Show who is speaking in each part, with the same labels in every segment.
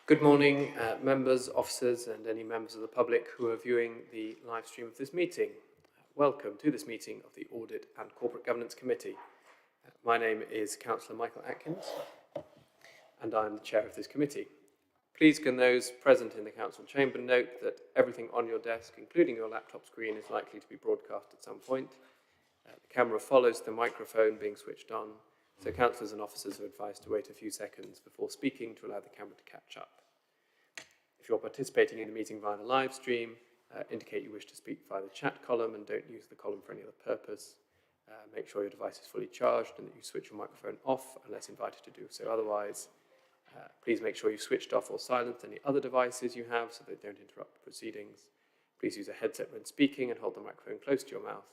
Speaker 1: Good morning, members, officers, and any members of the public who are viewing the live stream of this meeting. Welcome to this meeting of the Audit and Corporate Governance Committee. My name is Councillor Michael Atkins, and I'm the chair of this committee. Please can those present in the council chamber note that everything on your desk, including your laptop screen, is likely to be broadcast at some point. The camera follows the microphone being switched on, so councillors and officers are advised to wait a few seconds before speaking to allow the camera to catch up. If you're participating in the meeting via the live stream, indicate you wish to speak via the chat column and don't use the column for any other purpose. Make sure your device is fully charged and that you switch your microphone off unless invited to do so otherwise. Please make sure you've switched off or silenced any other devices you have so they don't interrupt the proceedings. Please use a headset when speaking and hold the microphone close to your mouth.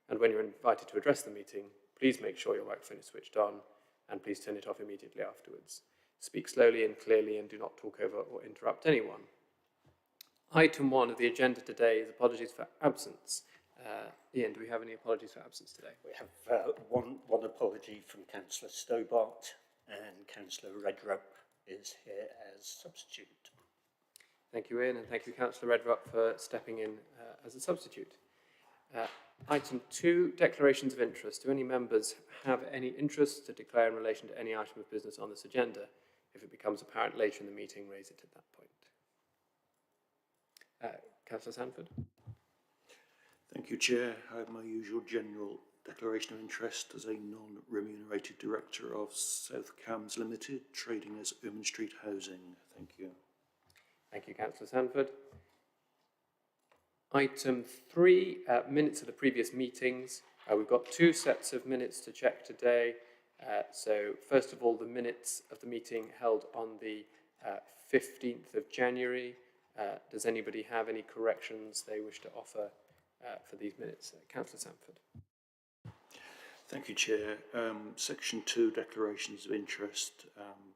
Speaker 1: And when you're invited to address the meeting, please make sure your microphone is switched on and please turn it off immediately afterwards. Speak slowly and clearly and do not talk over or interrupt anyone. Item 1 of the agenda today is apologies for absence. Ian, do we have any apologies for absence today?
Speaker 2: We have one apology from Councillor Stobart, and Councillor Redrup is here as substitute.
Speaker 1: Thank you, Ian, and thank you, Councillor Redrup, for stepping in as a substitute. Item 2, declarations of interest. Do any members have any interest to declare in relation to any item of business on this agenda? If it becomes apparent later in the meeting, raise it at that point. Councillor Sanford.
Speaker 3: Thank you, Chair. I have my usual general declaration of interest as a non-remunerated director of South Cams Limited, trading as Ermine Street Housing. Thank you.
Speaker 1: Thank you, Councillor Sanford. Item 3, minutes of the previous meetings. We've got 2 sets of minutes to check today. So first of all, the minutes of the meeting held on the 15th of January. Does anybody have any corrections they wish to offer for these minutes? Councillor Sanford.
Speaker 3: Thank you, Chair. Section 2, declarations of interest,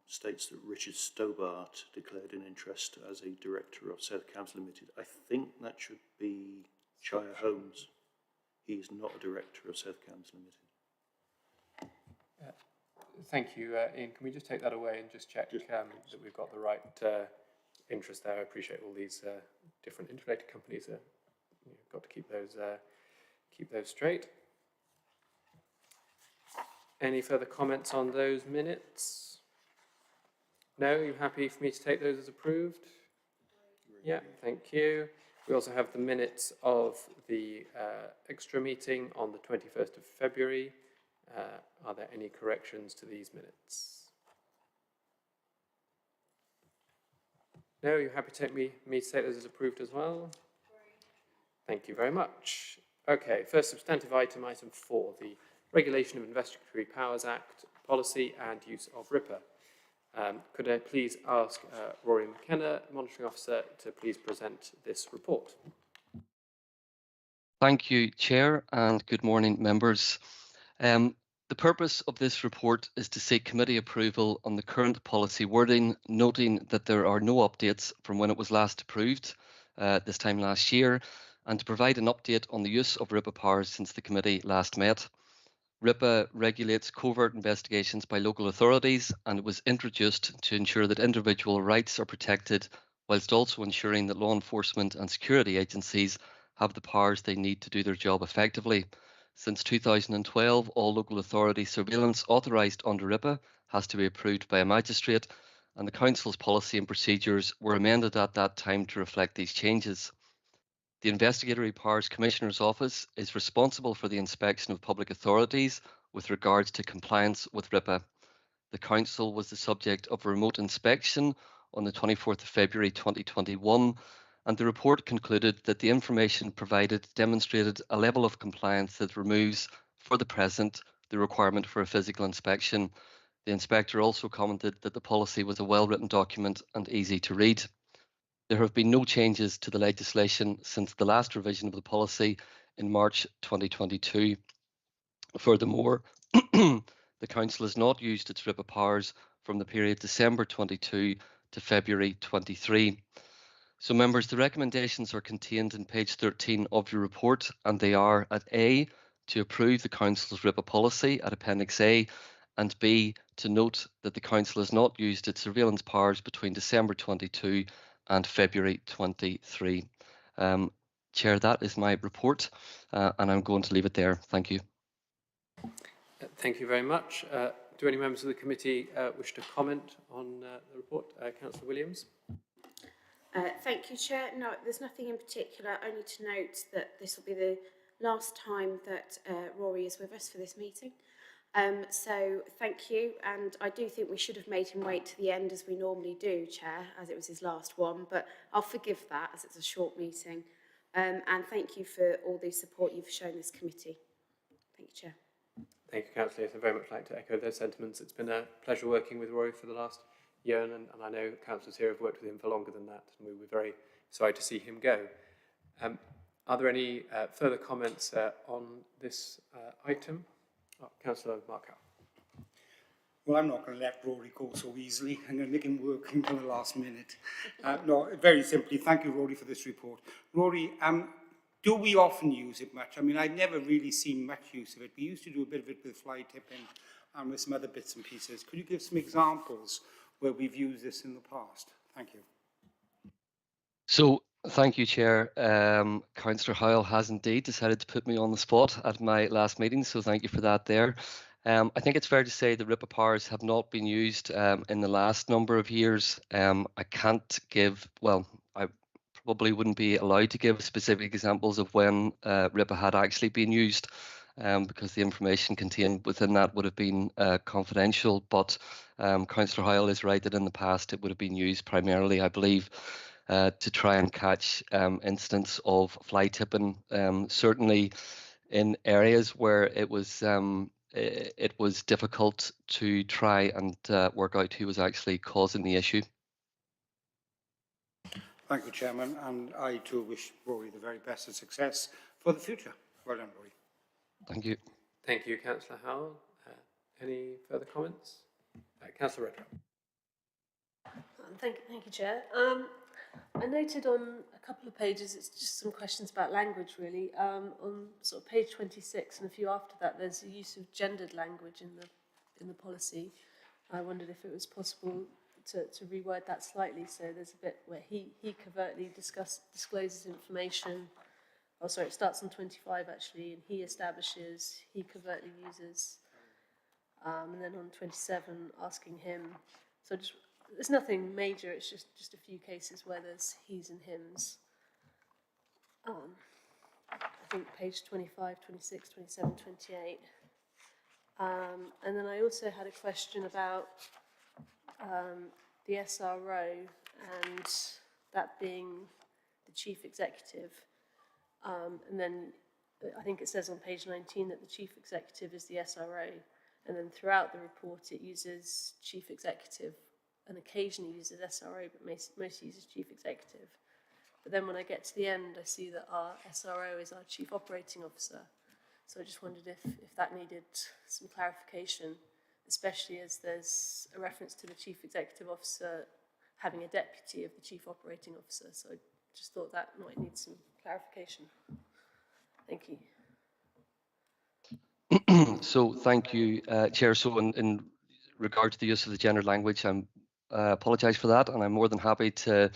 Speaker 3: states that Richard Stobart declared an interest as a director of South Cams Limited. I think that should be Shire Homes. He is not a director of South Cams Limited.
Speaker 1: Thank you, Ian. Can we just take that away and just check that we've got the right interest there? I appreciate all these different interrelated companies. You've got to keep those straight. Any further comments on those minutes? No? Are you happy for me to take those as approved? Yeah, thank you. We also have the minutes of the extra meeting on the 21st of February. Are there any corrections to these minutes? No, are you happy to take me to take those as approved as well? Thank you very much. Okay, first substantive item, item 4, the Regulation of Investigatory Powers Act, Policy and Use of RIPA. Could I please ask Rory McKenna, Monitoring Officer, to please present this report?
Speaker 4: Thank you, Chair, and good morning, members. The purpose of this report is to seek committee approval on the current policy wording, noting that there are no updates from when it was last approved, this time last year, and to provide an update on the use of RIPA powers since the committee last met. RIPA regulates covert investigations by local authorities, and it was introduced to ensure that individual rights are protected, whilst also ensuring that law enforcement and security agencies have the powers they need to do their job effectively. Since 2012, all local authority surveillance authorised under RIPA has to be approved by a magistrate, and the Council's policy and procedures were amended at that time to reflect these changes. The Investigatory Powers Commissioner's Office is responsible for the inspection of public authorities with regards to compliance with RIPA. The Council was the subject of a remote inspection on the 24th of February 2021, and the report concluded that the information provided demonstrated a level of compliance that removes, for the present, the requirement for a physical inspection. The inspector also commented that the policy was a well-written document and easy to read. There have been no changes to the legislation since the last revision of the policy in March 2022. Furthermore, the Council has not used its RIPA powers from the period December 22 to February 23. So members, the recommendations are contained in page 13 of your report, and they are at A, to approve the Council's RIPA policy at Appendix A, and B, to note that the Council has not used its surveillance powers between December 22 and February 23. Chair, that is my report, and I'm going to leave it there. Thank you.
Speaker 1: Thank you very much. Do any members of the committee wish to comment on the report? Councillor Williams.
Speaker 5: Thank you, Chair. No, there's nothing in particular, only to note that this will be the last time that Rory is with us for this meeting. So thank you, and I do think we should have made him wait to the end as we normally do, Chair, as it was his last one, but I'll forgive that as it's a short meeting. And thank you for all the support you've shown this committee. Thank you, Chair.
Speaker 1: Thank you, Councillor. I'd very much like to echo those sentiments. It's been a pleasure working with Rory for the last year, and I know councillors here have worked with him for longer than that, and we were very sorry to see him go. Are there any further comments on this item? Oh, Councillor Markow.
Speaker 6: Well, I'm not going to let Rory go so easily. I'm going to make him work until the last minute. No, very simply, thank you, Rory, for this report. Rory, do we often use it much? I mean, I've never really seen much use of it. We used to do a bit of it with fly tipping and with some other bits and pieces. Could you give some examples where we've used this in the past? Thank you.
Speaker 4: So, thank you, Chair. Councillor Howell has indeed decided to put me on the spot at my last meeting, so thank you for that there. I think it's fair to say the RIPA powers have not been used in the last number of years. I can't give, well, I probably wouldn't be allowed to give specific examples of when RIPA had actually been used, because the information contained within that would have been confidential. But Councillor Howell is right that in the past it would have been used primarily, I believe, to try and catch incidents of fly tipping, certainly in areas where it was difficult to try and work out who was actually causing the issue.
Speaker 6: Thank you, Chairman, and I too wish Rory the very best of success for the future. Well done, Rory.
Speaker 4: Thank you.
Speaker 1: Thank you, Councillor Howell. Any further comments? Councillor Redrup.
Speaker 7: Thank you, Chair. I noted on a couple of pages, it's just some questions about language, really. On sort of page 26 and a few after that, there's a use of gendered language in the policy. I wondered if it was possible to reword that slightly. So there's a bit where he covertly discloses information. Oh, sorry, it starts on 25 actually, and he establishes, he covertly uses. And then on 27, asking him. So just, there's nothing major, it's just a few cases where there's he's and hims. I think page 25, 26, 27, 28. And then I also had a question about the SRO and that being the chief executive. And then I think it says on page 19 that the chief executive is the SRO. And then throughout the report it uses chief executive and occasionally uses SRO, but mostly uses chief executive. But then when I get to the end, I see that our SRO is our chief operating officer. So I just wondered if that needed some clarification, especially as there's a reference to the chief executive officer having a deputy of the chief operating officer. So I just thought that might need some clarification. Thank you.
Speaker 4: So thank you, Chair. So in regard to the use of the gender language, I apologise for that, and I'm more than happy to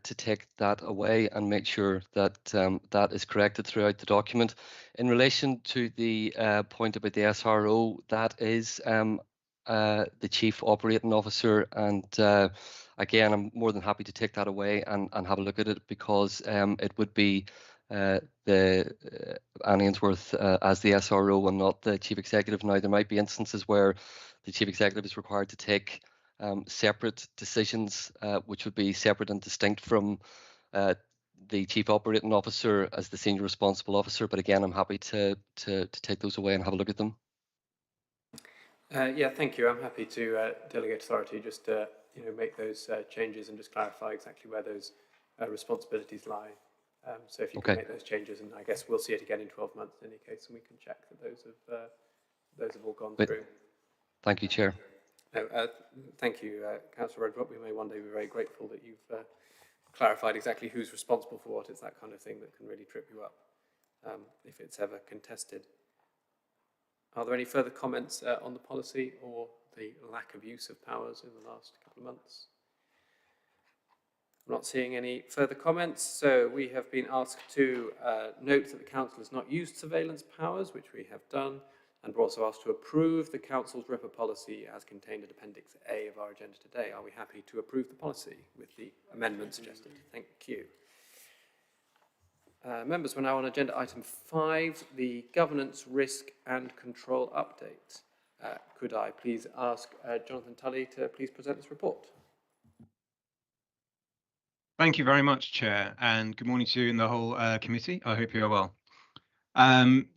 Speaker 4: take that away and make sure that that is corrected throughout the document. In relation to the point about the SRO, that is the Chief Operating Officer, and again, I'm more than happy to take that away and have a look at it, because it would be Anne Ainsworth as the SRO and not the Chief Executive. Now, there might be instances where the Chief Executive is required to take separate decisions, which would be separate and distinct from the Chief Operating Officer as the Senior Responsible Officer. But again, I'm happy to take those away and have a look at them.
Speaker 1: Yeah, thank you. I'm happy to delegate authority just to make those changes and just clarify exactly where those responsibilities lie. So if you can make those changes, and I guess we'll see it again in 12 months in any case, and we can check that those have all gone through.
Speaker 4: Thank you, Chair.
Speaker 1: No, thank you, Councillor Redrup. We may one day be very grateful that you've clarified exactly who's responsible for what. It's that kind of thing that can really trip you up if it's ever contested. Are there any further comments on the policy or the lack of use of powers in the last couple of months? I'm not seeing any further comments, so we have been asked to note that the Council has not used surveillance powers, which we have done, and we're also asked to approve the Council's RIPA policy as contained in Appendix A of our agenda today. Are we happy to approve the policy with the amendment suggested? Thank you. Members, we're now on agenda item 5, the governance, risk and control update. Could I please ask Jonathan Tully to please present this report?
Speaker 8: Thank you very much, Chair, and good morning to you and the whole committee. I hope you're well.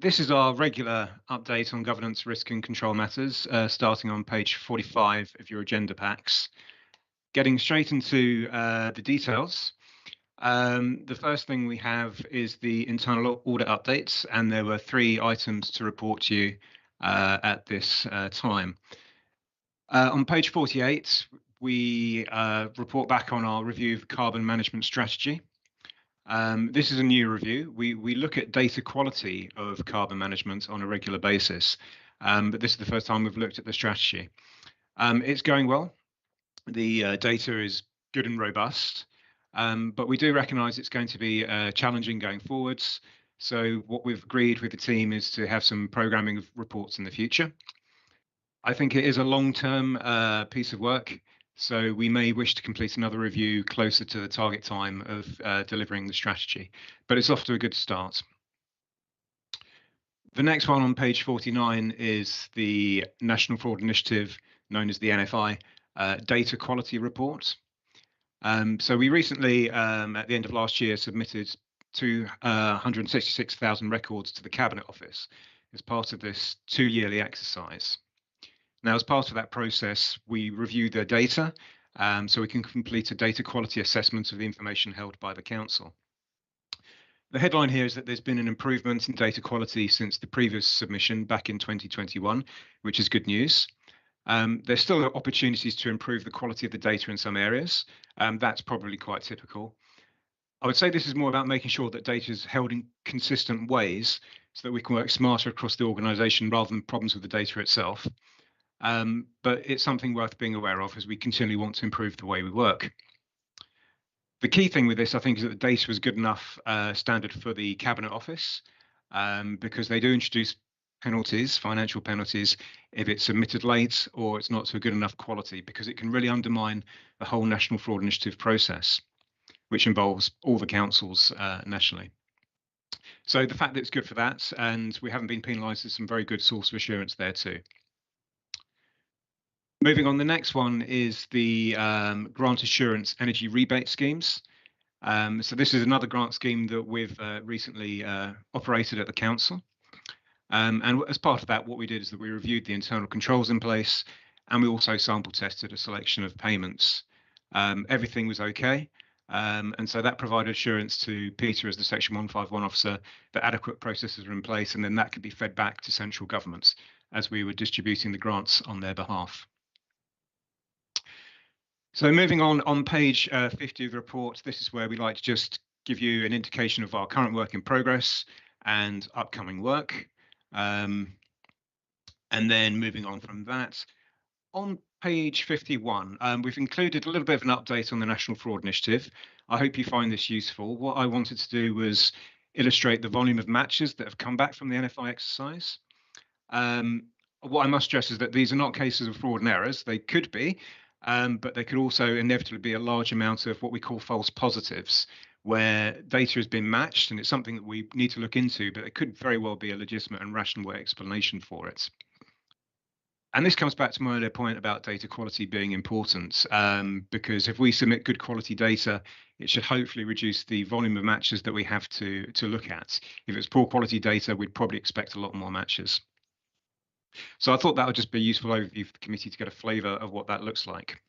Speaker 8: This is our regular update on governance, risk and control matters, starting on page 45 of your agenda packs. Getting straight into the details, the first thing we have is the internal audit updates, and there were 3 items to report to you at this time. On page 48, we report back on our review of carbon management strategy. This is a new review. We look at data quality of carbon management on a regular basis, but this is the first time we've looked at the strategy. It's going well. The data is good and robust, but we do recognise it's going to be challenging going forwards. So what we've agreed with the team is to have some programming of reports in the future. I think it is a long-term piece of work, so we may wish to complete another review closer to the target time of delivering the strategy, but it's off to a good start. The next one on page 49 is the National Fraud Initiative, known as the NFI, Data Quality Report. So we recently, at the end of last year, submitted 266,000 records to the Cabinet Office as part of this 2-yearly exercise. Now, as part of that process, we review the data so we can complete a data quality assessment of the information held by the Council. The headline here is that there's been an improvement in data quality since the previous submission back in 2021, which is good news. There's still opportunities to improve the quality of the data in some areas. That's probably quite typical. I would say this is more about making sure that data is held in consistent ways so that we can work smarter across the organisation rather than problems with the data itself. But it's something worth being aware of as we continually want to improve the way we work. The key thing with this, I think, is that the data was good enough standard for the Cabinet Office, because they do introduce penalties, financial penalties, if it's submitted late or it's not to a good enough quality, because it can really undermine the whole National Fraud Initiative process, which involves all the councils nationally. So the fact that it's good for that, and we haven't been penalised, is some very good source of assurance there too. Moving on, the next one is the grant assurance energy rebate schemes. So this is another grant scheme that we've recently operated at the council. And as part of that, what we did is that we reviewed the internal controls in place, and we also sample tested a selection of payments. Everything was okay. And so that provided assurance to Peter as the Section 151 officer that adequate processes are in place, and then that could be fed back to central governments as we were distributing the grants on their behalf. So moving on page 50 of the report, this is where we like to just give you an indication of our current work in progress and upcoming work. And then moving on from that, on page 51, we've included a little bit of an update on the National Fraud Initiative. I hope you find this useful. What I wanted to do was illustrate the volume of matches that have come back from the NFI exercise. What I must stress is that these are not cases of fraud and errors. They could be, but they could also inevitably be a large amount of what we call false positives, where data has been matched, and it's something that we need to look into, but it could very well be a legitimate and rational explanation for it. And this comes back to my earlier point about data quality being important, because if we submit good quality data, it should hopefully reduce the volume of matches that we have to look at. If it's poor quality data, we'd probably expect a lot more matches. So I thought that would just be a useful overview for the committee to get a flavour of what that looks like.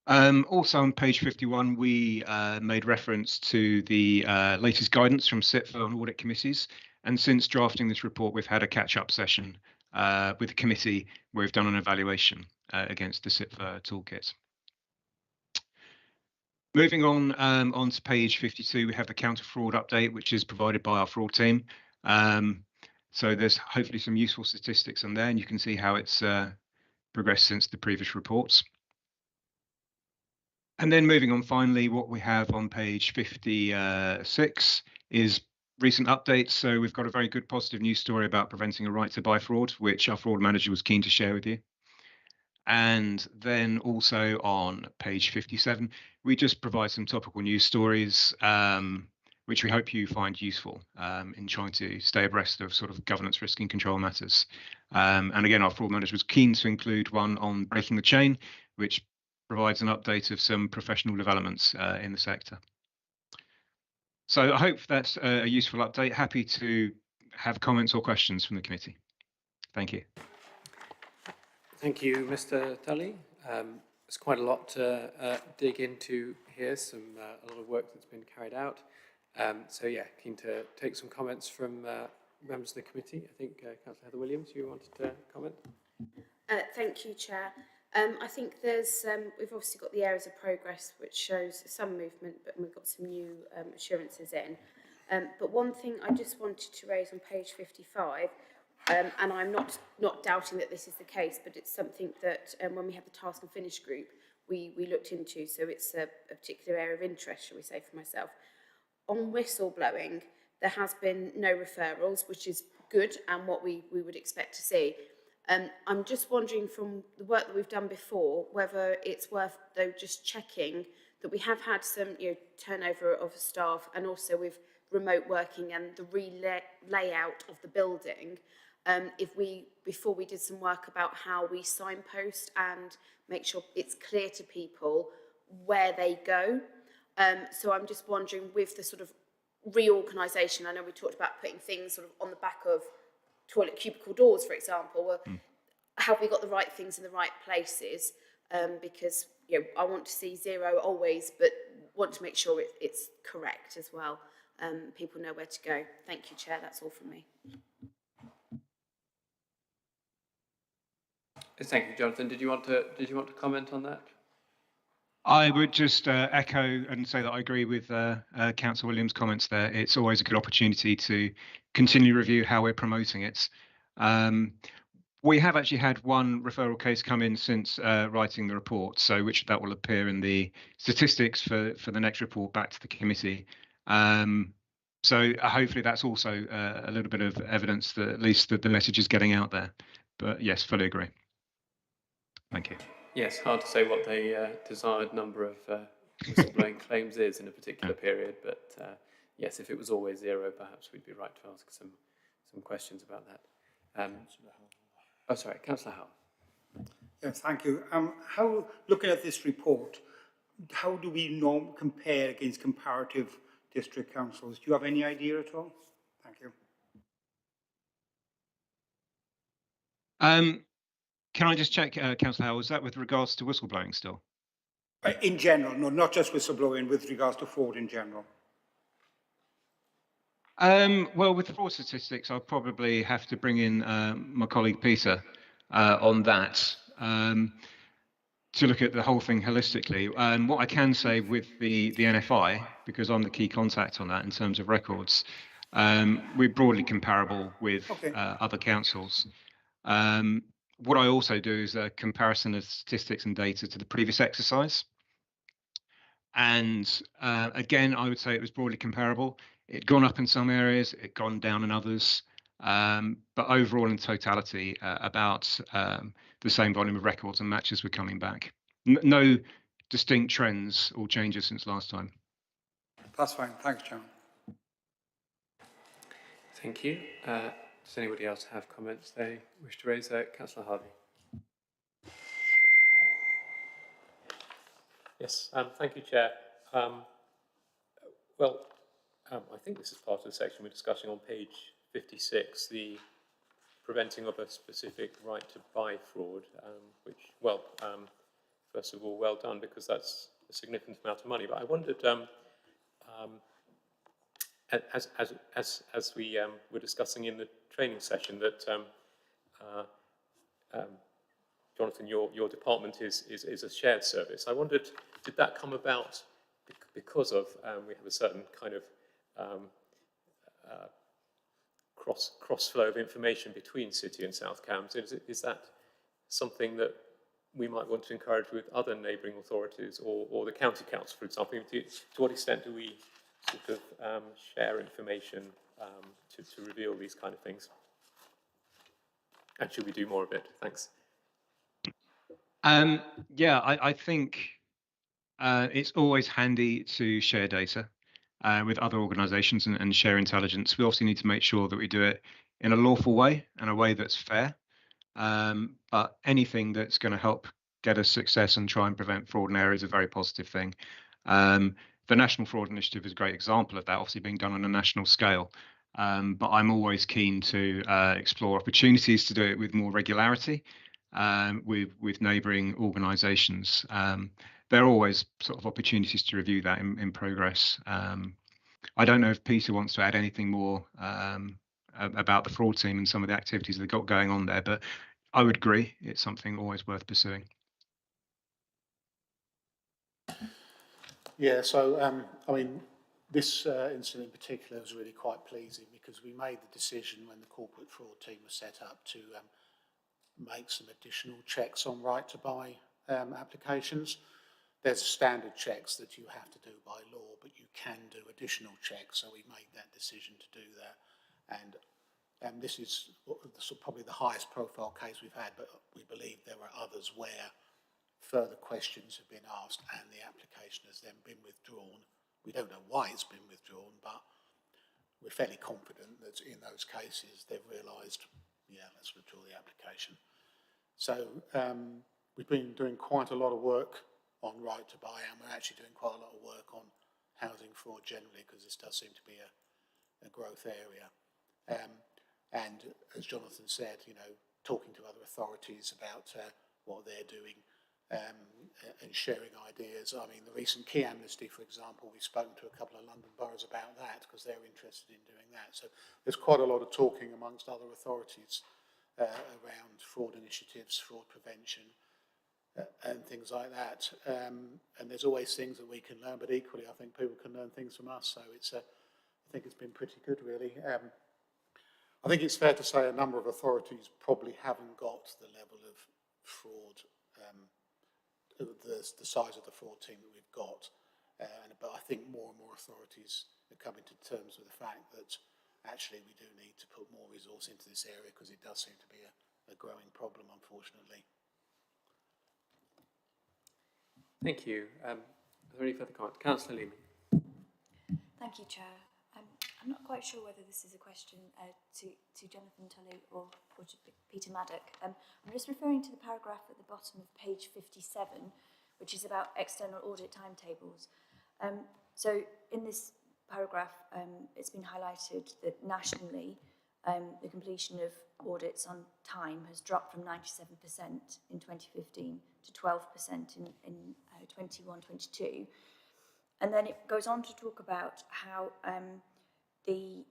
Speaker 8: Also on page 51, we made reference to the latest guidance from CITFA on audit committees. And since drafting this report, we've had a catch-up session with the committee where we've done an evaluation against the CITFA toolkit. Moving on to page 52, we have the counter fraud update, which is provided by our fraud team. So there's hopefully some useful statistics on there, and you can see how it's progressed since the previous reports. And then moving on, finally, what we have on page 56 is recent updates. So we've got a very good positive news story about preventing a right to buy fraud, which our fraud manager was keen to share with you. And then also on page 57, we just provide some topical news stories, which we hope you find useful in trying to stay abreast of sort of governance, risk and control matters. And again, our fraud manager was keen to include one on breaking the chain, which provides an update of some professional developments in the sector. So I hope that's a useful update. Happy to have comments or questions from the committee. Thank you.
Speaker 1: Thank you, Mr. Tully. There's quite a lot to dig into here, a lot of work that's been carried out. So yeah, keen to take some comments from members of the committee. I think Councillor Heather Williams, you wanted to comment?
Speaker 5: Thank you, Chair. I think there's, we've obviously got the areas of progress which shows some movement, but we've got some new assurances in. But one thing I just wanted to raise on page 55, and I'm not doubting that this is the case, but it's something that when we had the task and finish group, we looked into, so it's a particular area of interest, shall we say, for myself. On whistleblowing, there has been no referrals, which is good and what we would expect to see. I'm just wondering from the work that we've done before, whether it's worth, though, just checking that we have had some turnover of staff, and also with remote working and the layout of the building, if we, before we did some work about how we signpost and make sure it's clear to people where they go. So I'm just wondering, with the sort of reorganisation, I know we talked about putting things sort of on the back of toilet cubicle doors, for example. Well, have we got the right things in the right places? Because I want to see zero always, but want to make sure it's correct as well. People know where to go. Thank you, Chair. That's all from me.
Speaker 1: Thank you, Jonathan. Did you want to comment on that?
Speaker 8: I would just echo and say that I agree with Councillor Williams' comments there. It's always a good opportunity to continually review how we're promoting it. We have actually had one referral case come in since writing the report, so that will appear in the statistics for the next report back to the committee. So hopefully that's also a little bit of evidence that at least that the message is getting out there. But yes, fully agree. Thank you.
Speaker 1: Yes, hard to say what the desired number of whistleblowing claims is in a particular period, but yes, if it was always zero, perhaps we'd be right to ask some questions about that. Oh, sorry, Councillor Howell.
Speaker 6: Yes, thank you. How, looking at this report, how do we compare against comparative district councils? Do you have any idea at all? Thank you.
Speaker 8: Can I just check, Councillor Howell, is that with regards to whistleblowing still?
Speaker 6: In general, no, not just whistleblowing, with regards to fraud in general.
Speaker 8: Well, with fraud statistics, I'll probably have to bring in my colleague Peter on that to look at the whole thing holistically. And what I can say with the NFI, because I'm the key contact on that in terms of records, we're broadly comparable with other councils. What I also do is a comparison of statistics and data to the previous exercise. And again, I would say it was broadly comparable. It'd gone up in some areas, it'd gone down in others. But overall, in totality, about the same volume of records and matches were coming back. No distinct trends or changes since last time.
Speaker 6: That's fine. Thanks, Chairman.
Speaker 1: Thank you. Does anybody else have comments they wish to raise? Councillor Harvey.
Speaker 9: Yes, thank you, Chair. I think this is part of the section we're discussing on page 56, the preventing of a specific right to buy fraud, which, first of all, well done, because that's a significant amount of money. But I wondered, as we were discussing in the training session, that Jonathan, your department is a shared service. I wondered, did that come about because of we have a certain kind of cross flow of information between City and South Cambs. Is that something that we might want to encourage with other neighbouring authorities or the county council, for example? To what extent do we sort of share information to reveal these kind of things? And should we do more of it? Thanks.
Speaker 8: Yeah, I think it's always handy to share data with other organisations and share intelligence. We obviously need to make sure that we do it in a lawful way and a way that's fair. But anything that's going to help get us success and try and prevent fraud in areas is a very positive thing. The National Fraud Initiative is a great example of that, obviously being done on a national scale. But I'm always keen to explore opportunities to do it with more regularity with neighbouring organisations. There are always sort of opportunities to review that in progress. I don't know if Peter wants to add anything more about the fraud team and some of the activities they've got going on there, but I would agree it's something always worth pursuing.
Speaker 10: Yeah, so I mean, this incident in particular was really quite pleasing because we made the decision when the corporate fraud team was set up to make some additional checks on right to buy applications. There's standard checks that you have to do by law, but you can do additional checks, so we made that decision to do that. And this is probably the highest profile case we've had, but we believe there are others where further questions have been asked and the application has then been withdrawn. We don't know why it's been withdrawn, but we're fairly confident that in those cases they've realised, yeah, let's withdraw the application. So we've been doing quite a lot of work on right to buy, and we're actually doing quite a lot of work on housing fraud generally, because this does seem to be a growth area. And as Jonathan said, you know, talking to other authorities about what they're doing and sharing ideas. I mean, the recent key amnesty, for example, we've spoken to a couple of London boroughs about that because they're interested in doing that. So there's quite a lot of talking amongst other authorities around fraud initiatives, fraud prevention, and things like that. And there's always things that we can learn, but equally, I think people can learn things from us. So it's, I think it's been pretty good, really. I think it's fair to say a number of authorities probably haven't got the level of fraud, the size of the fraud team that we've got. But I think more and more authorities are coming to terms with the fact that actually we do need to put more resource into this area because it does seem to be a growing problem, unfortunately.
Speaker 1: Thank you. Are there any further comments? Councillor Lehman.
Speaker 11: Thank you, Chair. I'm not quite sure whether this is a question to Jonathan Tully or to Peter Maddock. I'm just referring to the paragraph at the bottom of page 57, which is about external audit timetables. So in this paragraph, it's been highlighted that nationally, the completion of audits on time has dropped from 97% in 2015 to 12% in 21-22. And then it goes on to talk about how the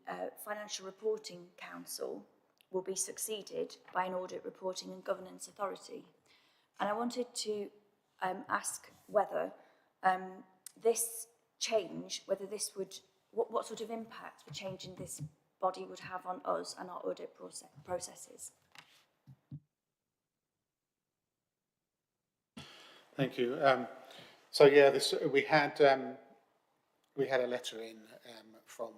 Speaker 11: Financial Reporting Council will be succeeded by an Audit Reporting and Governance Authority. And I wanted to ask whether this change, whether this would, what sort of impact the change in this body would have on us and our audit processes.
Speaker 10: Thank you. So yeah, we had a letter in from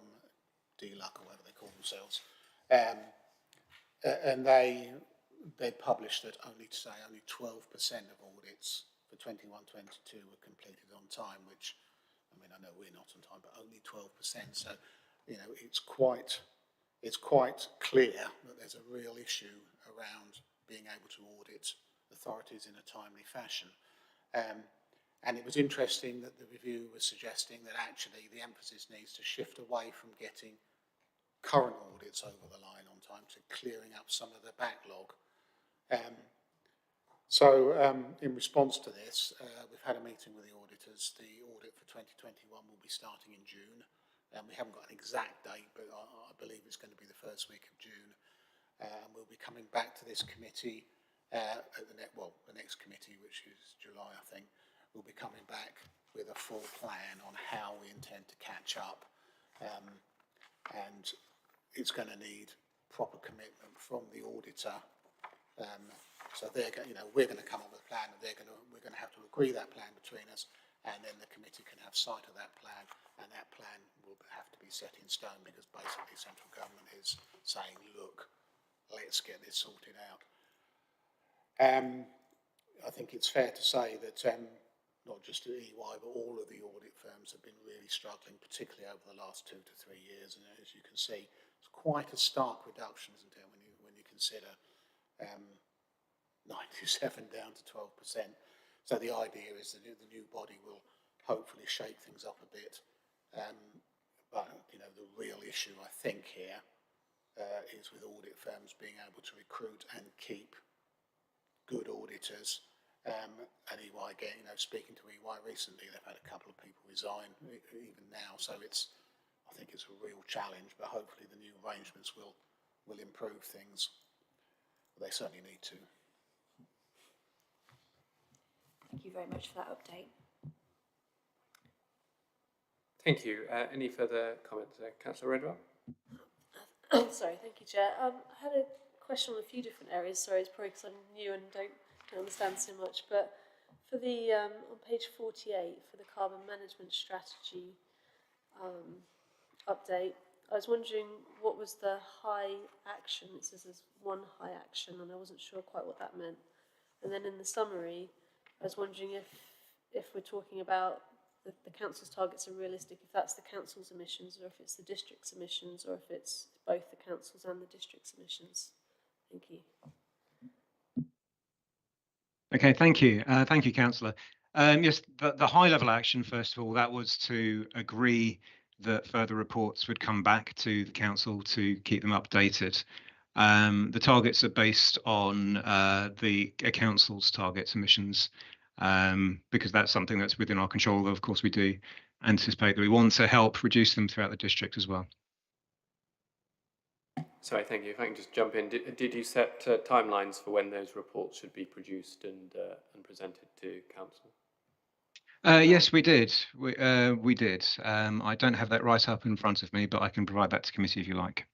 Speaker 10: DLUC, or whatever they call themselves, and they published that only 12% of audits for 21-22 were completed on time, which, I mean, I know we're not on time, but only 12%. So, you know, it's quite clear that there's a real issue around being able to audit authorities in a timely fashion. And it was interesting that the review was suggesting that actually the emphasis needs to shift away from getting current audits over the line on time to clearing up some of the backlog. So in response to this, we've had a meeting with the auditors. The audit for 2021 will be starting in June. We haven't got an exact date, but I believe it's going to be the first week of June. We'll be coming back to this committee at the next committee, which is July, I think. We'll be coming back with a full plan on how we intend to catch up. And it's going to need proper commitment from the auditor. So they're going, we're going to come up with a plan, and we're going to have to agree that plan between us, and then the committee can have sight of that plan, and that plan will have to be set in stone, because basically central government is saying, look, let's get this sorted out. I think it's fair to say that not just EY, but all of the audit firms have been really struggling, particularly over the last 2 to 3 years. And as you can see, it's quite a stark reduction, isn't it, when you consider 97 down to 12%. So the idea is that the new body will hopefully shake things up a bit. But the real issue, I think, here is with audit firms being able to recruit and keep good auditors. And EY, again, speaking to EY recently, they've had a couple of people resign even now. So I think it's a real challenge, but hopefully the new arrangements will improve things. They certainly need to.
Speaker 11: Thank you very much for that update.
Speaker 1: Thank you. Any further comments? Councillor Redwell?
Speaker 7: Sorry, thank you, Chair. I had a question on a few different areas. Sorry, it's probably because I'm new and don't understand so much. But for the on page 48 for the carbon management strategy update, I was wondering what was the high action. It says there's one high action, and I wasn't sure quite what that meant. And then in the summary, I was wondering if we're talking about the council's targets are realistic, if that's the council's emissions, or if it's the district's emissions, or if it's both the council's and the district's emissions. Thank you.
Speaker 8: Okay, thank you. Thank you, Councillor. Yes, the high-level action, first of all, that was to agree that further reports would come back to the council to keep them updated. The targets are based on the council's targets emissions, because that's something that's within our control. Though, of course, we do anticipate that we want to help reduce them throughout the district as well.
Speaker 1: Sorry, thank you. If I can just jump in, did you set timelines for when those reports should be produced and presented to council?
Speaker 8: Yes, we did. We did. I don't have that right up in front of me, but I can provide that to committee if you like.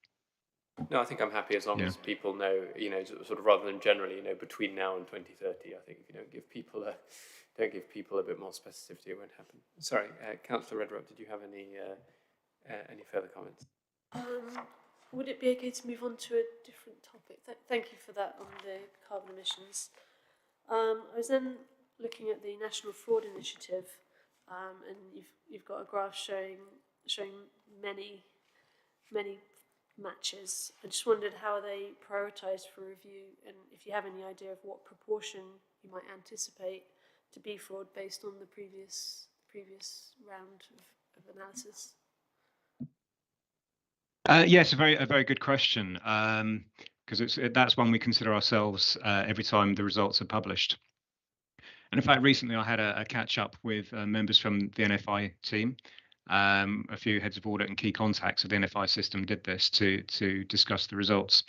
Speaker 1: No, I think I'm happy as long as people know, sort of rather than generally, between now and 2030. I think if you don't give people a bit more specificity, it won't happen. Sorry, Councillor Redrup, did you have any further comments?
Speaker 7: Would it be okay to move on to a different topic? Thank you for that on the carbon emissions. I was then looking at the National Fraud Initiative, and you've got a graph showing many matches. I just wondered how they prioritised for review, and if you have any idea of what proportion you might anticipate to be fraud based on the previous round of analysis.
Speaker 8: Yes, a very good question, because that's one we consider ourselves every time the results are published. And in fact, recently I had a catch up with members from the NFI team. A few heads of audit and key contacts of the NFI system did this to discuss the results.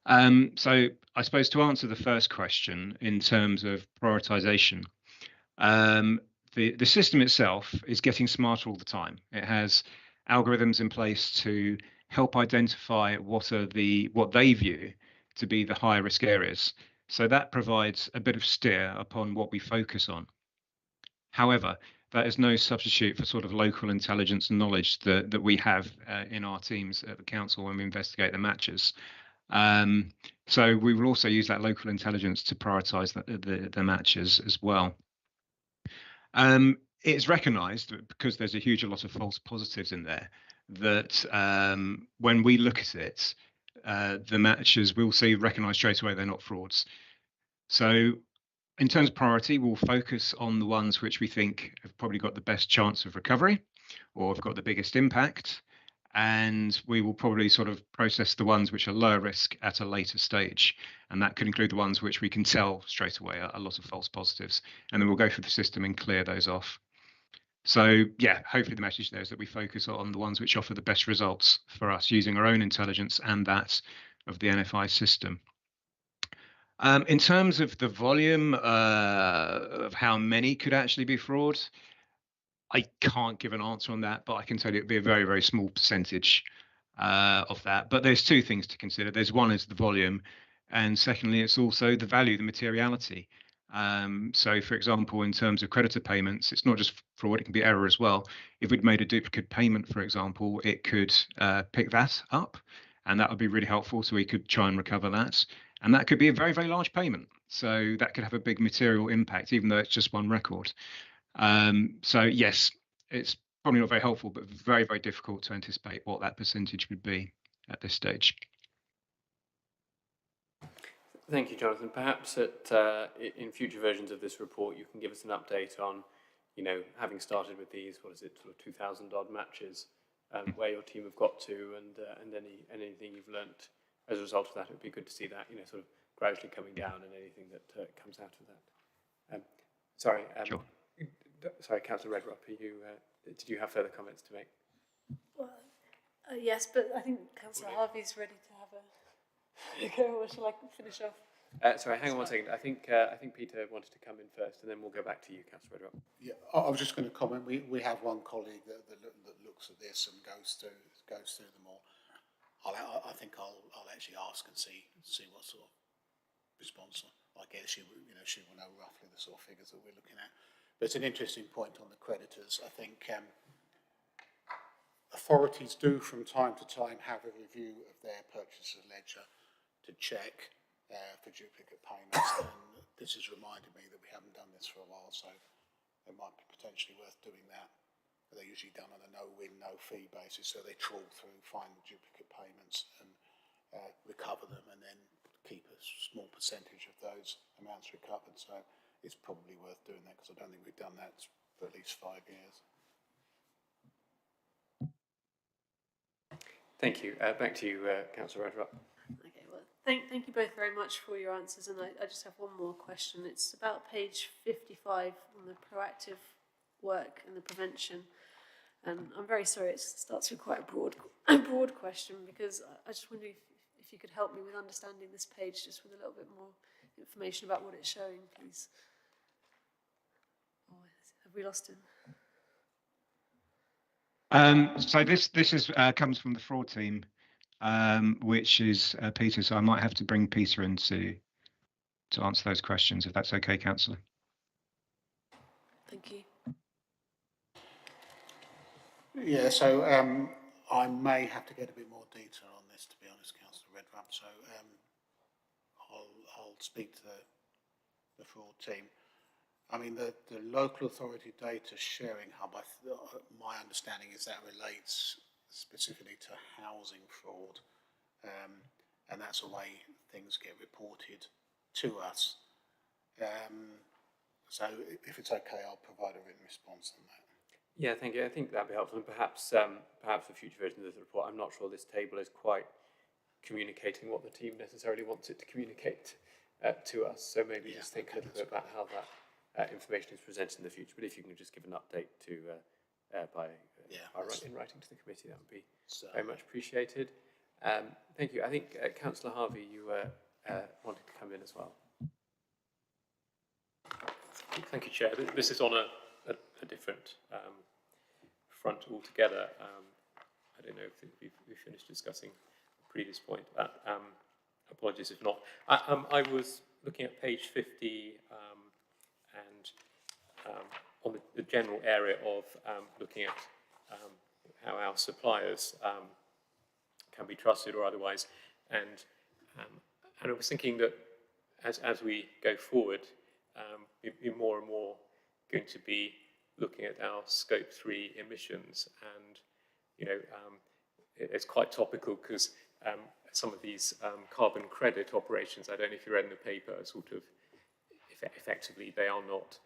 Speaker 8: So I suppose to answer the first question in terms of prioritization, the system itself is getting smarter all the time. It has algorithms in place to help identify what they view to be the higher risk areas. So that provides a bit of steer upon what we focus on. However, that is no substitute for sort of local intelligence and knowledge that we have in our teams at the council when we investigate the matches. So we will also use that local intelligence to prioritise the matches as well. It's recognised, because there's a huge lot of false positives in there, that when we look at it, the matches we'll see recognised straight away they're not frauds. So in terms of priority, we'll focus on the ones which we think have probably got the best chance of recovery or have got the biggest impact. And we will probably sort of process the ones which are lower risk at a later stage. And that could include the ones which we can tell straight away are a lot of false positives. And then we'll go through the system and clear those off. So yeah, hopefully the message there is that we focus on the ones which offer the best results for us using our own intelligence and that of the NFI system. In terms of the volume of how many could actually be fraud, I can't give an answer on that, but I can tell you it'd be a very, very small percentage. of that. But there's two things to consider. There's one is the volume, and secondly, it's also the value, the materiality. So, for example, in terms of creditor payments, it's not just fraud, it can be error as well. If we'd made a duplicate payment, for example, it could pick that up, and that would be really helpful. So we could try and recover that. And that could be a very, very large payment. So that could have a big material impact, even though it's just one record. So yes, it's probably not very helpful, but very, very difficult to anticipate what that percentage would be at this stage.
Speaker 1: Thank you, Jonathan. Perhaps in future versions of this report, you can give us an update on, having started with these, what is it, sort of 2,000 odd matches, where your team have got to, and anything you've learnt as a result of that. It would be good to see that, sort of gradually coming down, and anything that comes out of that. Sorry,
Speaker 8: Sure.
Speaker 1: Sorry, Councillor Redrup, did you have further comments to make?
Speaker 7: Well, yes, but I think Councillor Harvey's ready to have a go, or shall I finish off?
Speaker 1: Sorry, hang on one second. I think Peter wanted to come in first, and then we'll go back to you, Councillor Redrup.
Speaker 10: Yeah, I was just going to comment. We have one colleague that looks at this and goes through them all. I think I'll actually ask and see what sort of response I get. She will know roughly the sort of figures that we're looking at. But it's an interesting point on the creditors. I think authorities do from time to time have a review of their purchaser ledger to check for duplicate payments, and this has reminded me that we haven't done this for a while, so it might be potentially worth doing that. They're usually done on a no-win, no-fee basis, so they trawl through, find the duplicate payments and recover them, and then keep a small percentage of those amounts recovered. So it's probably worth doing that, because I don't think we've done that for at least 5 years.
Speaker 1: Thank you. Back to you, Councillor Redrup.
Speaker 7: Okay, well, thank you both very much for your answers, and I just have one more question. It's about page 55 on the proactive work and the prevention. And I'm very sorry, it starts with quite a broad question, because I just wonder if you could help me with understanding this page just with a little bit more information about what it's showing, please. Oh, have we lost him?
Speaker 8: So this comes from the fraud team, which is Peter. So I might have to bring Peter in to answer those questions, if that's okay, Councillor.
Speaker 7: Thank you.
Speaker 10: Yeah, so I may have to get a bit more detail on this, to be honest, Councillor Redrup. So I'll speak to the fraud team. I mean, the local authority data sharing hub, my understanding is that relates specifically to housing fraud, and that's the way things get reported to us. So if it's okay, I'll provide a written response on that.
Speaker 1: Yeah, thank you. I think that'd be helpful, and perhaps for future versions of the report, I'm not sure this table is quite communicating what the team necessarily wants it to communicate to us. So maybe just think a little bit about how that information is presented in the future. But if you can just give an update to in writing to the committee, that would be very much appreciated. Thank you. I think Councillor Harvey, you wanted to come in as well.
Speaker 9: Thank you, Chair. This is on a different front altogether. I don't know if we've finished discussing the previous point, but apologies if not. I was looking at page 50 and on the general area of looking at how our suppliers can be trusted or otherwise, and I was thinking that as we go forward, we're more and more going to be looking at our scope 3 emissions, and it's quite topical because some of these carbon credit operations, I don't know if you read in the paper, sort of effectively they are not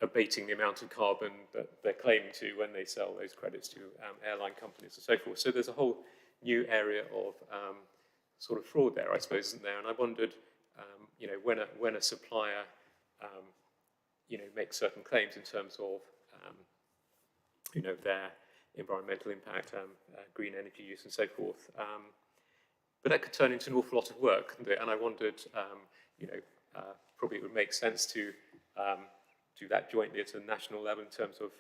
Speaker 9: abating the amount of carbon that they're claiming to when they sell those credits to airline companies and so forth. So there's a whole new area of sort of fraud there, I suppose, isn't there? And I wondered, when a supplier makes certain claims in terms of their environmental impact, green energy use and so forth, but that could turn into an awful lot of work, couldn't it? And I wondered, probably it would make sense to do that jointly at a national level in terms of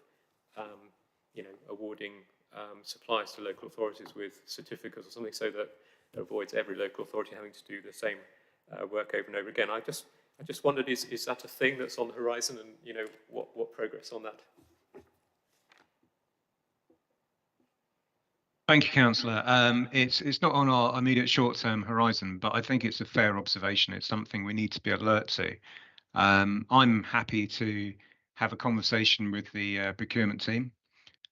Speaker 9: awarding supplies to local authorities with certificates or something, so that it avoids every local authority having to do the same work over and over again. I just wondered, is that a thing that's on the horizon, and what progress on that?
Speaker 8: Thank you, Councillor. It's not on our immediate short-term horizon, but I think it's a fair observation. It's something we need to be alert to. I'm happy to have a conversation with the procurement team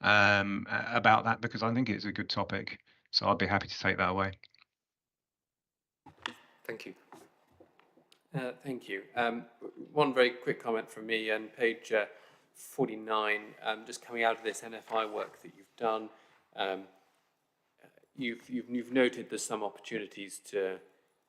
Speaker 8: about that, because I think it's a good topic. So I'd be happy to take that away.
Speaker 9: Thank you.
Speaker 1: Thank you. One very quick comment from me on page 49, just coming out of this NFI work that you've done. You've noted there's some opportunities to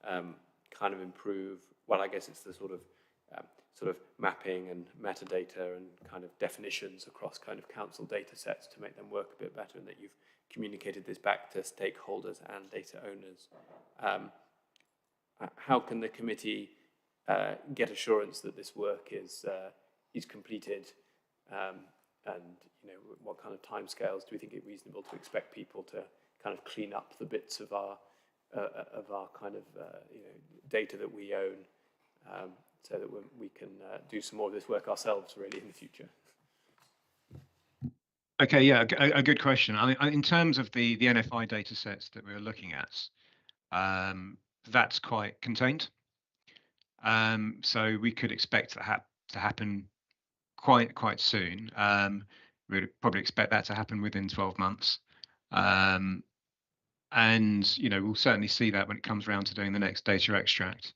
Speaker 1: kind of improve. Well, I guess it's the sort of mapping and metadata and kind of definitions across kind of council data sets to make them work a bit better, and that you've communicated this back to stakeholders and data owners. How can the committee get assurance that this work is completed, and what kind of timescales do we think it reasonable to expect people to kind of clean up the bits of our kind of data that we own, so that we can do some more of this work ourselves really in the future?
Speaker 8: Okay, yeah, a good question. I mean, in terms of the NFI data sets that we're looking at, that's quite contained. So we could expect that to happen quite soon. We'd probably expect that to happen within 12 months. And we'll certainly see that when it comes around to doing the next data extract.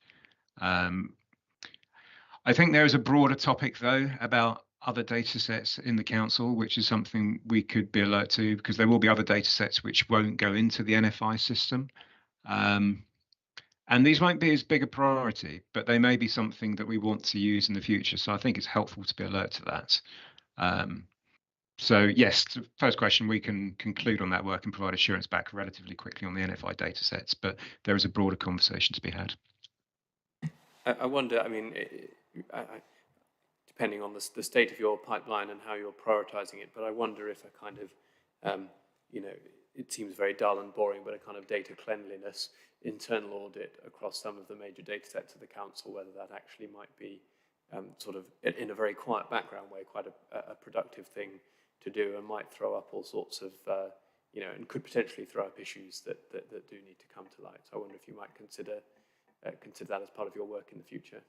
Speaker 8: I think there is a broader topic, though, about other data sets in the council, which is something we could be alert to, because there will be other data sets which won't go into the NFI system. And these won't be as big a priority, but they may be something that we want to use in the future. So I think it's helpful to be alert to that. So yes, first question, we can conclude on that work and provide assurance back relatively quickly on the NFI data sets, but there is a broader conversation to be had.
Speaker 1: I wonder, I mean, depending on the state of your pipeline and how you're prioritising it, but I wonder if a kind of, it seems very dull and boring, but a kind of data cleanliness internal audit across some of the major data sets of the council, whether that actually might be sort of in a very quiet background way, quite a productive thing to do, and might throw up all sorts of, and could potentially throw up issues that do need to come to light. So I wonder if you might consider that as part of your work in the future.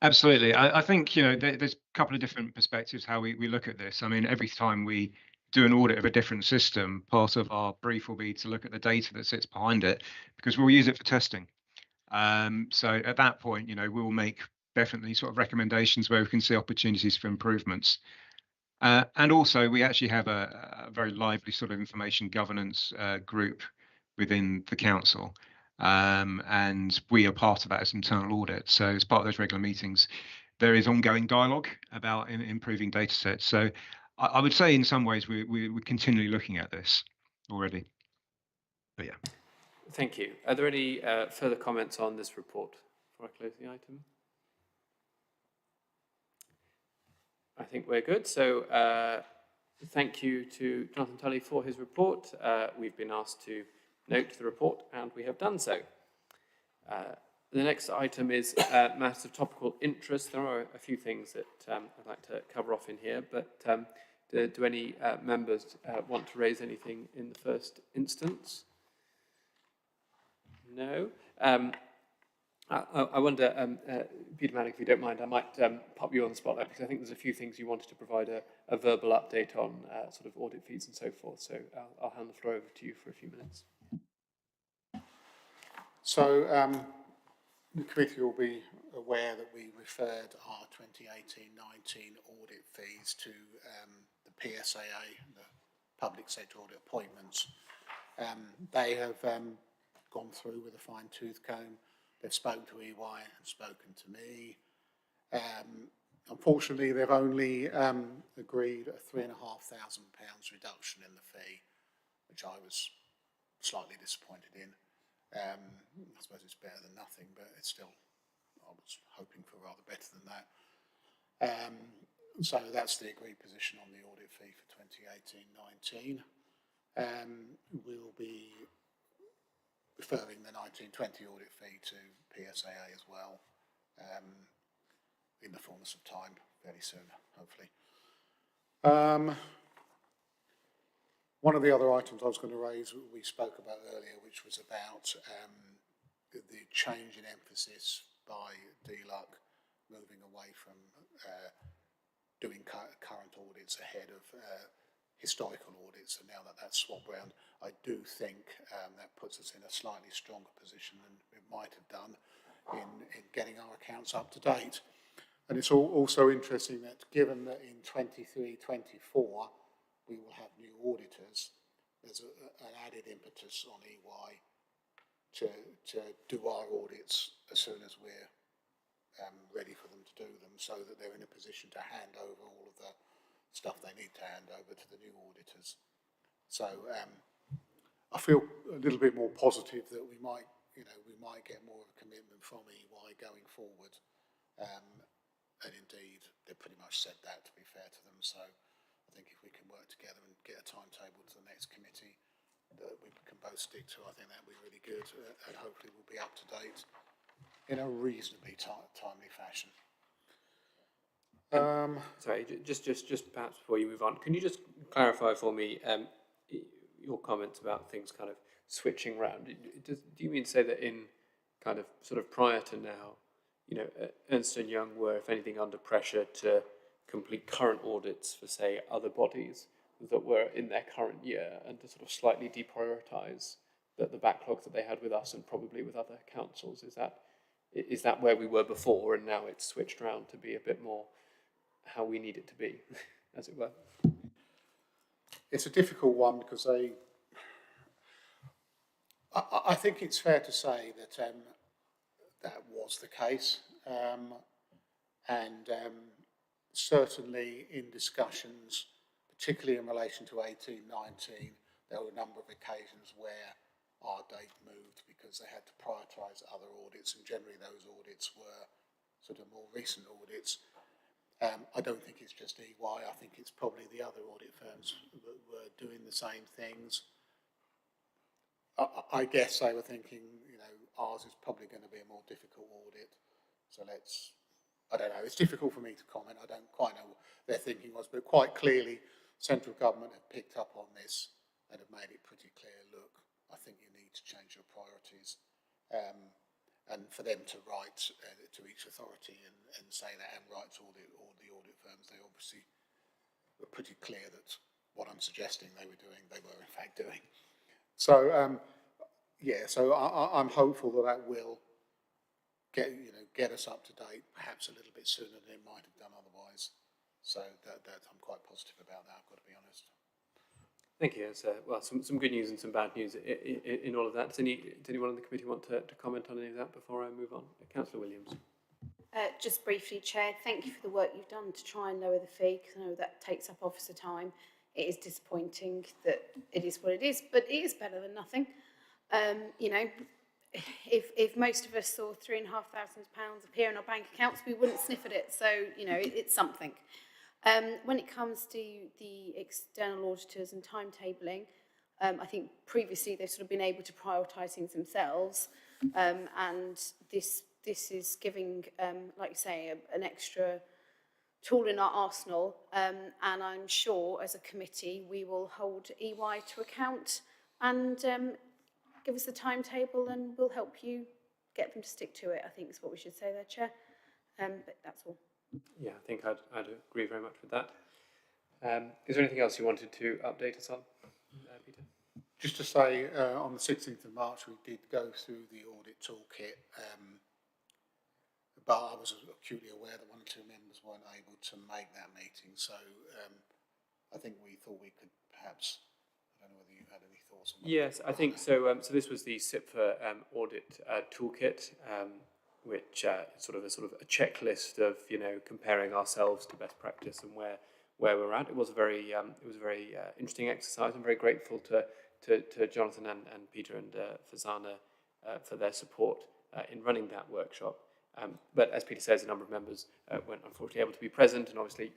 Speaker 8: Absolutely. I think, there's a couple of different perspectives how we look at this. I mean, every time we do an audit of a different system, part of our brief will be to look at the data that sits behind it, because we'll use it for testing. So at that point, we'll make definitely sort of recommendations where we can see opportunities for improvements. And also, we actually have a very lively sort of information governance group within the council. And we are part of that as internal audit. So as part of those regular meetings, there is ongoing dialogue about improving data sets. So I would say in some ways we're continually looking at this already. But yeah.
Speaker 1: Thank you. Are there any further comments on this report before I close the item? I think we're good. So thank you to Jonathan Tully for his report. We've been asked to note the report, and we have done so. The next item is matters of topical interest. There are a few things that I'd like to cover off in here, but do any members want to raise anything in the first instance? No. I wonder, Peter Maddock, if you don't mind, I might pop you on the spotlight, because I think there's a few things you wanted to provide a verbal update on, sort of audit fees and so forth. So I'll hand the floor over to you for a few minutes.
Speaker 10: So the committee will be aware that we referred our 2018-19 audit fees to the PSAA, the Public Sector Audit Appointments. They have gone through with a fine-tooth comb. They've spoken to EY and spoken to me. Unfortunately, they've only agreed a £3,500 reduction in the fee, which I was slightly disappointed in. I suppose it's better than nothing, but it's still, I was hoping for rather better than that. So that's the agreed position on the audit fee for 2018-19. We'll be referring the 1920 audit fee to PSAA as well, in the fullness of time, fairly soon, hopefully. One of the other items I was going to raise, we spoke about earlier, which was about the change in emphasis by DLUC moving away from doing current audits ahead of historical audits, and now that that's swapped round, I do think that puts us in a slightly stronger position than it might have done in getting our accounts up to date. And it's also interesting that given that in 23-24 we will have new auditors, there's an added impetus on EY to do our audits as soon as we're ready for them to do them, so that they're in a position to hand over all of the stuff they need to hand over to the new auditors. So I feel a little bit more positive that we might get more of a commitment from EY going forward. And indeed, they pretty much said that, to be fair to them. So I think if we can work together and get a timetable to the next committee that we can both stick to, I think that would be really good, and hopefully we'll be up to date in a reasonably timely fashion.
Speaker 1: Sorry, just perhaps before you move on, can you just clarify for me your comments about things kind of switching around? Do you mean to say that in kind of sort of prior to now, you know, Ernst & Young were, if anything, under pressure to complete current audits for, say, other bodies that were in their current year, and to sort of slightly deprioritise the backlog that they had with us and probably with other councils? Is that where we were before, and now it's switched around to be a bit more how we need it to be, as it were?
Speaker 10: It's a difficult one because I think it's fair to say that that was the case, and certainly in discussions, particularly in relation to 18-19, there were a number of occasions where our date moved because they had to prioritise other audits, and generally those audits were sort of more recent audits. I don't think it's just EY, I think it's probably the other audit firms that were doing the same things. I guess they were thinking, you know, ours is probably going to be a more difficult audit, so I don't know, it's difficult for me to comment, I don't quite know what their thinking was, but quite clearly central government have picked up on this and have made it pretty clear, look, I think you need to change your priorities. And for them to write to each authority and say that and write to all the audit firms, they obviously were pretty clear that what I'm suggesting they were doing, they were in fact doing. So yeah, so I'm hopeful that will get us up to date, perhaps a little bit sooner than it might have done otherwise. So that I'm quite positive about that, I've got to be honest.
Speaker 1: Thank you. It's, well, some good news and some bad news in all of that. Does anyone on the committee want to comment on any of that before I move on? Councillor Williams.
Speaker 5: Just briefly, Chair, thank you for the work you've done to try and lower the fee, because I know that takes up officer time. It is disappointing that it is what it is, but it is better than nothing. You know, if most of us saw £3,500 appear in our bank accounts, we wouldn't sniff at it. So, you know, it's something. When it comes to the external auditors and timetabling, I think previously they've sort of been able to prioritise things themselves, and this is giving, like you say, an extra tool in our arsenal, and I'm sure as a committee we will hold EY to account and give us the timetable, and we'll help you get them to stick to it, I think is what we should say there, Chair. But that's all.
Speaker 1: Yeah, I think I'd agree very much with that. Is there anything else you wanted to update us on, Peter?
Speaker 10: Just to say, on the 16th of March, we did go through the audit toolkit, but I was acutely aware that one or two members weren't able to make that meeting. So I think we thought we could perhaps, I don't know whether you had any thoughts on that.
Speaker 1: Yes, I think so. So this was the SIPFA audit toolkit, which sort of a checklist of, you know, comparing ourselves to best practice and where we're at. It was a very interesting exercise. I'm very grateful to Jonathan and Peter and Fazana for their support in running that workshop. But as Peter says, a number of members weren't unfortunately able to be present, and obviously,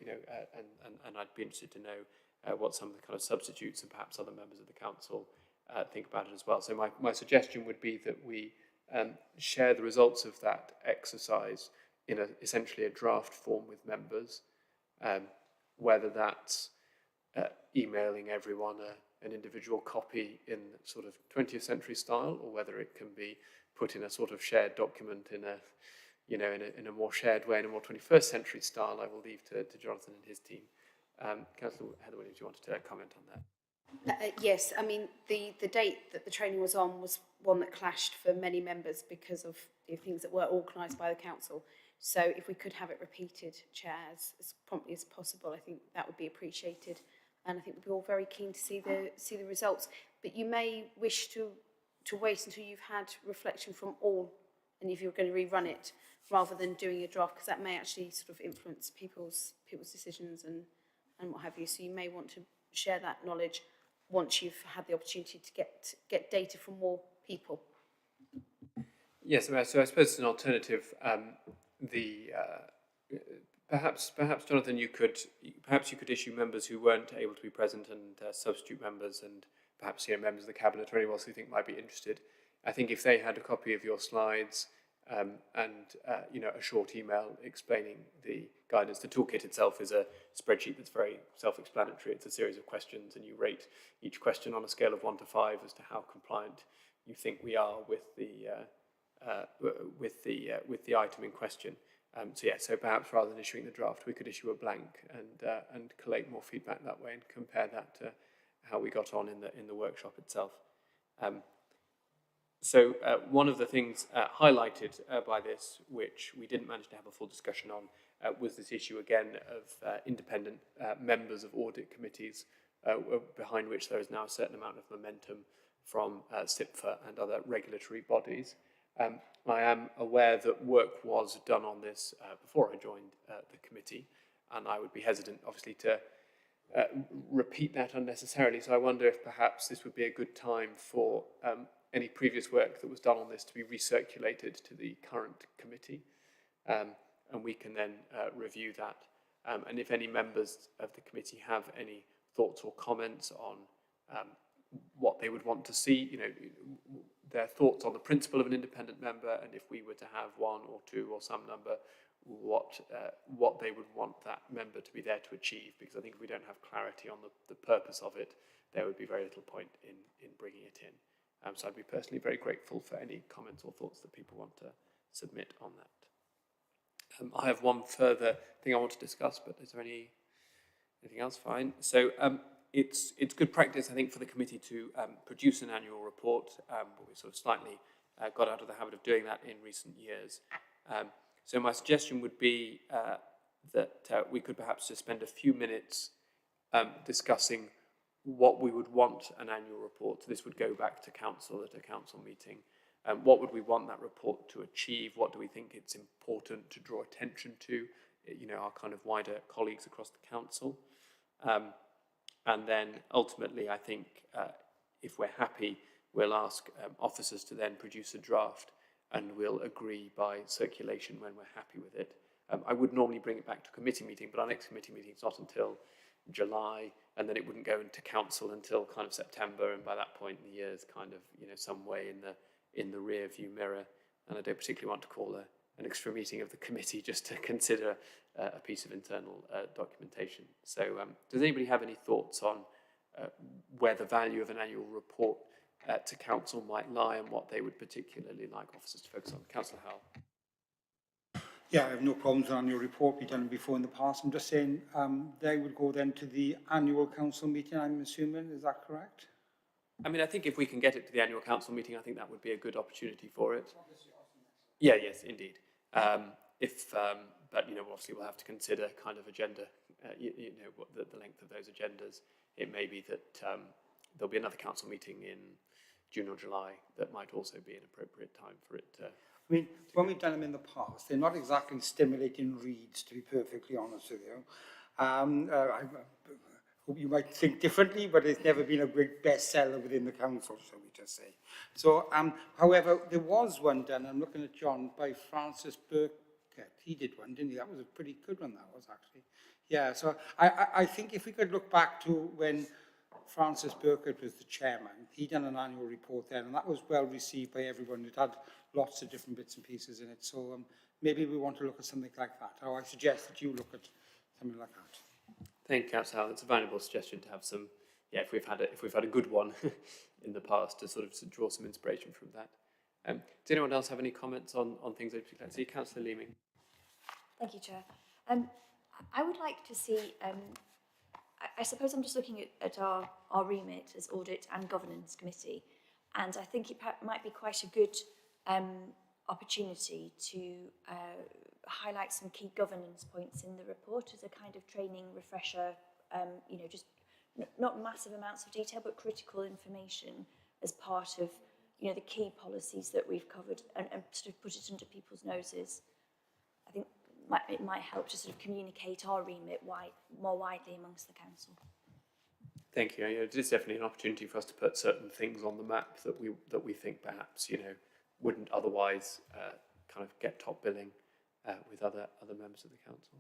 Speaker 1: and I'd be interested to know what some of the kind of substitutes and perhaps other members of the council think about it as well. So my suggestion would be that we share the results of that exercise in essentially a draft form with members, whether that's emailing everyone an individual copy in sort of 20th century style, or whether it can be put in a sort of shared document in a, in a more shared way, in a more 21st century style. I will leave to Jonathan and his team. Councillor Heather-Williams, you wanted to comment on that?
Speaker 5: Yes, I mean, the date that the training was on was one that clashed for many members because of the things that were organised by the council. So if we could have it repeated, Chair, as promptly as possible, I think that would be appreciated. And I think we'd be all very keen to see the results. But you may wish to wait until you've had reflection from all, and if you're going to rerun it, rather than doing a draft, because that may actually sort of influence people's decisions and what have you. So you may want to share that knowledge once you've had the opportunity to get data from more people.
Speaker 1: Yes, so I suppose it's an alternative. Perhaps Jonathan, you could issue members who weren't able to be present and substitute members, and perhaps members of the cabinet or anyone else who you think might be interested. I think if they had a copy of your slides and a short email explaining the guidance. The toolkit itself is a spreadsheet that's very self-explanatory. It's a series of questions, and you rate each question on a scale of 1 to 5 as to how compliant you think we are with the item in question. So perhaps rather than issuing the draft, we could issue a blank and collate more feedback that way and compare that to how we got on in the workshop itself. So one of the things highlighted by this, which we didn't manage to have a full discussion on, was this issue again of independent members of audit committees, behind which there is now a certain amount of momentum from SIPFA and other regulatory bodies. I am aware that work was done on this before I joined the committee, and I would be hesitant, obviously, to repeat that unnecessarily. So I wonder if perhaps this would be a good time for any previous work that was done on this to be recirculated to the current committee, and we can then review that. And if any members of the committee have any thoughts or comments on what they would want to see, their thoughts on the principle of an independent member, and if we were to have 1 or 2 or some number, what they would want that member to be there to achieve. Because I think if we don't have clarity on the purpose of it, there would be very little point in bringing it in. So I'd be personally very grateful for any comments or thoughts that people want to submit on that. I have one further thing I want to discuss, but is there anything else? Fine. So it's good practice, I think, for the committee to produce an annual report, but we sort of slightly got out of the habit of doing that in recent years. So my suggestion would be that we could perhaps just spend a few minutes discussing what we would want an annual report. So this would go back to council at a council meeting. What would we want that report to achieve? What do we think it's important to draw attention to, our kind of wider colleagues across the council? And then ultimately, I think if we're happy, we'll ask officers to then produce a draft, and we'll agree by circulation when we're happy with it. I would normally bring it back to committee meeting, but our next committee meeting is not until July, and then it wouldn't go into council until kind of September, and by that point the year's kind of some way in the rear view mirror, and I don't particularly want to call an extra meeting of the committee just to consider a piece of internal documentation. So does anybody have any thoughts on where the value of an annual report to council might lie, and what they would particularly like officers to focus on? Councillor Howell.
Speaker 6: Yeah, I have no problems with annual report. We've done it before in the past. I'm just saying they would go then to the annual council meeting, I'm assuming. Is that correct?
Speaker 1: I mean, I think if we can get it to the annual council meeting, I think that would be a good opportunity for it. Yeah, yes, indeed. But obviously we'll have to consider kind of agenda, the length of those agendas. It may be that there'll be another council meeting in June or July that might also be an appropriate time for it to...
Speaker 6: I mean, when we've done them in the past, they're not exactly stimulating reads, to be perfectly honest with you. hope you might think differently, but it's never been a great bestseller within the council, shall we just say. So, however, there was one done, I'm looking at John, by Francis Burkett. He did one, didn't he? That was a pretty good one, that was actually. Yeah, so I think if we could look back to when Francis Burkett was the chairman, he done an annual report then, and that was well received by everyone. It had lots of different bits and pieces in it. So maybe we want to look at something like that. Or I suggest that you look at something like that.
Speaker 1: Thank you, Councillor Howell. It's a valuable suggestion to have some, if we've had a good one in the past, to sort of draw some inspiration from that. Does anyone else have any comments on things they'd like to see? Councillor Leaming.
Speaker 11: Thank you, Chair. I would like to see, I suppose I'm just looking at our remit as Audit and Governance Committee, and I think it might be quite a good opportunity to highlight some key governance points in the report as a kind of training refresher, you know, just not massive amounts of detail, but critical information as part of, you know, the key policies that we've covered, and sort of put it under people's noses. I think it might help to sort of communicate our remit more widely amongst the council.
Speaker 1: Thank you. It is definitely an opportunity for us to put certain things on the map that we think perhaps, you know, wouldn't otherwise kind of get top billing with other members of the council.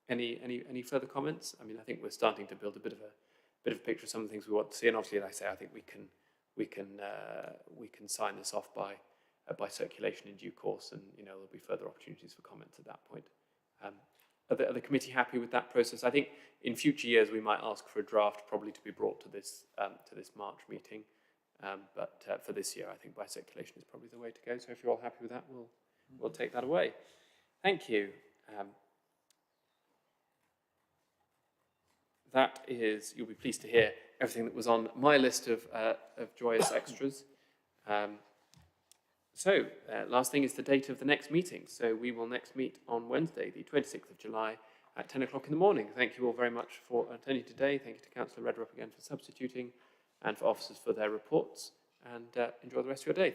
Speaker 1: Any further comments? I mean, I think we're starting to build a bit of a picture of some of the things we want to see, and obviously, like I say, I think we can sign this off by circulation in due course, and you know there'll be further opportunities for comments at that point. Are the committee happy with that process? I think in future years we might ask for a draft probably to be brought to this March meeting, but for this year I think by circulation is probably the way to go. So if you're all happy with that, we'll take that away. Thank you. That is, you'll be pleased to hear, everything that was on my list of joyous extras. Last thing is the date of the next meeting. So we will next meet on Wednesday, the 26th of July at 10 o'clock in the morning. Thank you all very much for attending today. Thank you to Councillor Redrup again for substituting and for officers for their reports. And enjoy the rest of your day.